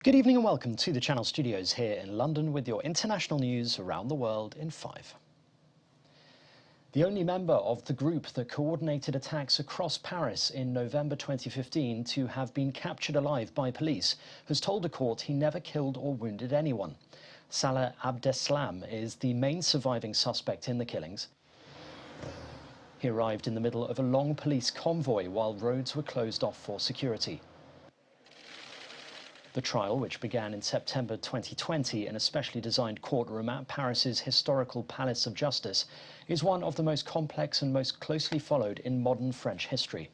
Good evening and welcome to the Channel Studios here in London with your international news around the world in 5. The only member of the group that coordinated attacks across Paris in November 2015 to have been captured alive by police has told a court he never killed or wounded anyone. Salah Abdeslam is the main surviving suspect in the killings. He arrived in the middle of a long police convoy while roads were closed off for security. The trial, which began in September 2020 in a specially designed courtroom at Paris's historical Palace of Justice, is one of the most complex and most closely followed in modern French history.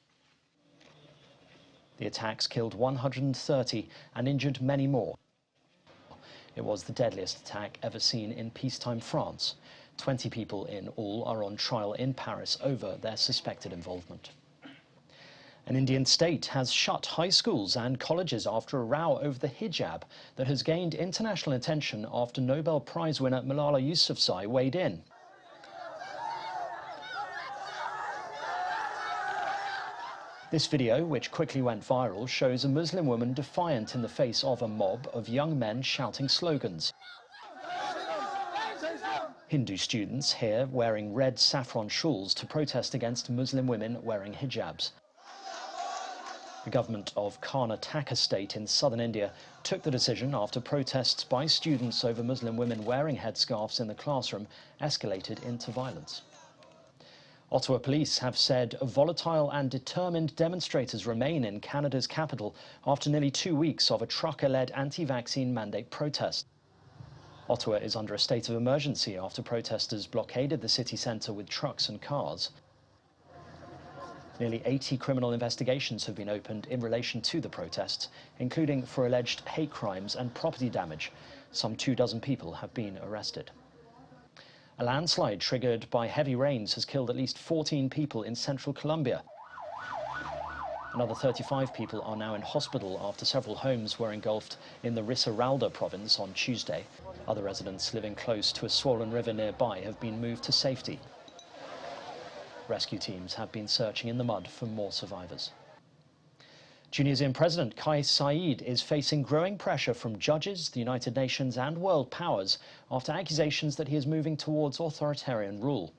The attacks killed 130 and injured many more. It was the deadliest attack ever seen in peacetime France. 20 people in all are on trial in Paris over their suspected involvement. An Indian state has shut high schools and colleges after a row over the hijab that has gained international attention after Nobel Prize winner Malala Yousafzai weighed in. This video, which quickly went viral, shows a Muslim woman defiant in the face of a mob of young men shouting slogans. Hindu students here wearing red saffron shawls to protest against Muslim women wearing hijabs. The government of Karnataka state in southern India took the decision after protests by students over Muslim women wearing headscarves in the classroom escalated into violence. Ottawa police have said volatile and determined demonstrators remain in Canada's capital after nearly 2 weeks of a trucker-led anti-vaccine mandate protest. Ottawa is under a state of emergency after protesters blockaded the city centre with trucks and cars. Nearly 80 criminal investigations have been opened in relation to the protests, including for alleged hate crimes and property damage. Some 24 people have been arrested. A landslide triggered by heavy rains has killed at least 14 people in central Colombia. Another 35 people are now in hospital after several homes were engulfed in the Risaralda province on Tuesday. Other residents living close to a swollen river nearby have been moved to safety. Rescue teams have been searching in the mud for more survivors. Tunisian President Kais Saied is facing growing pressure from judges, the United Nations and world powers after accusations that he is moving towards authoritarian rule.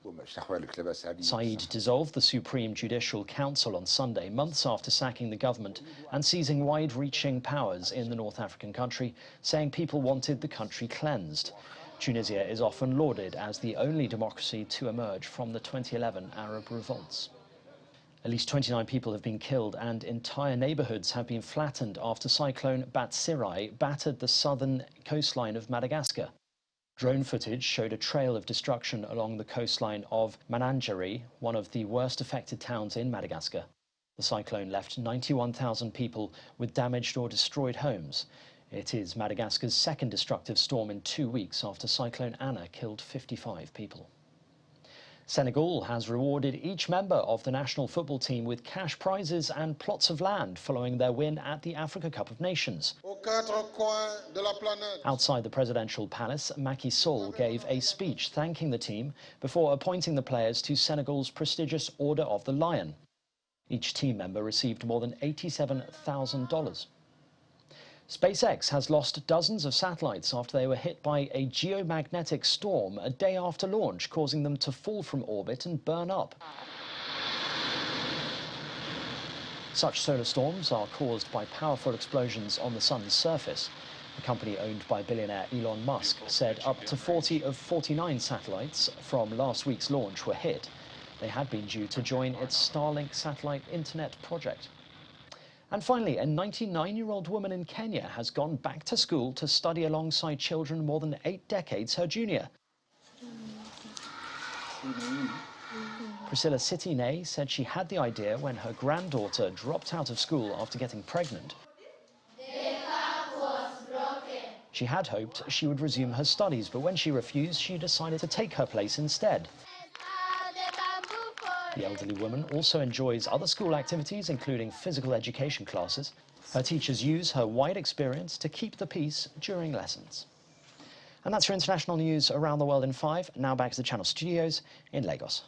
Saied dissolved the Supreme Judicial Council on Sunday, months after sacking the government and seizing wide-reaching powers in the North African country, saying people wanted the country cleansed. Tunisia is often lauded as the only democracy to emerge from the 2011 Arab revolts. At least 29 people have been killed and entire neighbourhoods have been flattened after cyclone Batsirai battered the southern coastline of Madagascar. Drone footage showed a trail of destruction along the coastline of Mananjeri, one of the worst affected towns in Madagascar. The cyclone left 91,000 people with damaged or destroyed homes. It is Madagascar's second destructive storm in 2 weeks after Cyclone Anna killed 55 people. Senegal has rewarded each member of the national football team with cash prizes and plots of land following their win at the Africa Cup of Nations. Outside the presidential palace, Macky Sall gave a speech thanking the team before appointing the players to Senegal's prestigious Order of the Lion. Each team member received more than $87,000. SpaceX has lost dozens of satellites after they were hit by a geomagnetic storm a day after launch, causing them to fall from orbit and burn up. Such solar storms are caused by powerful explosions on the sun's surface. The company owned by billionaire Elon Musk said up to 40 of 49 satellites from last week's launch were hit. They had been due to join its Starlink satellite internet project. And finally, a 99-year-old woman in Kenya has gone back to school to study alongside children more than 8 decades her junior. Priscilla Sitine said she had the idea when her granddaughter dropped out of school after getting pregnant. She had hoped she would resume her studies, but when she refused, she decided to take her place instead. The elderly woman also enjoys other school activities, including physical education classes. Her teachers use her wide experience to keep the peace during lessons. And that's your international news around the world in 5. Now back to the Channel Studios in Lagos.